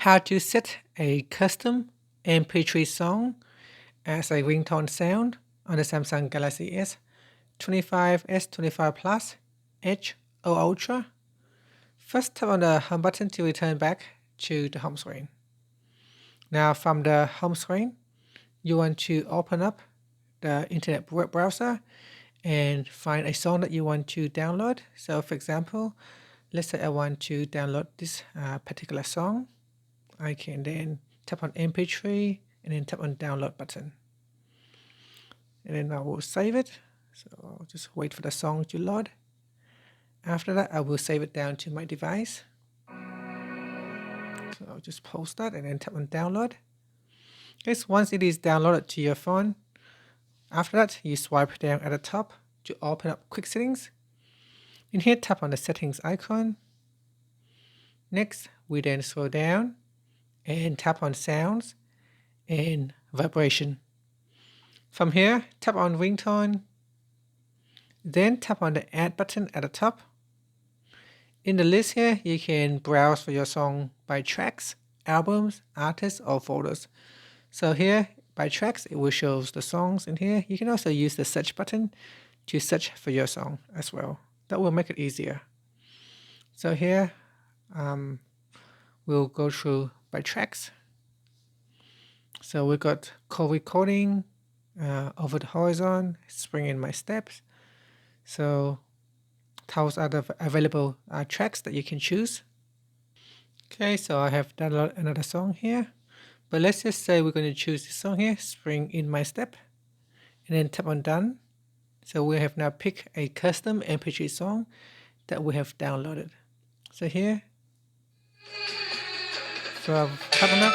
how to set a custom MP3 song as a ringtone sound on the Samsung Galaxy S25, S25 Plus, Edge or Ultra. First, tap on the home button to return back to the home screen. Now from the home screen, you want to open up the internet web browser and find a song that you want to download. So for example, let's say I want to download this particular song. I can then tap on MP3 and then tap on download button. And then I will save it. So I'll just wait for the song to load. After that, I will save it down to my device. So I'll just post that and then tap on download. Okay, once it is downloaded to your phone, after that, you swipe down at the top to open up quick settings. In here, tap on the settings icon. Next, we then scroll down and tap on sounds and vibration. From here, tap on ringtone. Then tap on the add button at the top. In the list here, you can browse for your song by tracks, albums, artists, or folders. So here, by tracks, it will show the songs in here. You can also use the search button to search for your song as well. That will make it easier. So here, we'll go through by tracks. So we got co-recording, over the horizon, spring in my steps. So those are the available tracks that you can choose. Okay, so I have downloaded another song here, but let's just say we're going to choose this song here, Spring in My Step, and then tap on done. So we have now picked a custom MP3 song that we have downloaded. So here, so I've tap on that.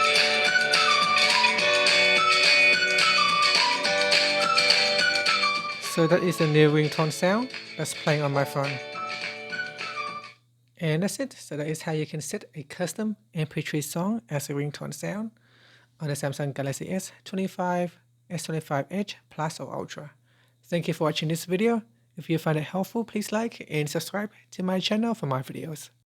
So that is the new ringtone sound that's playing on my phone. And that's it. So that is how you can set a custom MP3 song as a ringtone sound on the Samsung Galaxy S25, S25 Edge, Plus or Ultra. Thank you for watching this video. If you find it helpful, please like and subscribe to my channel for more videos.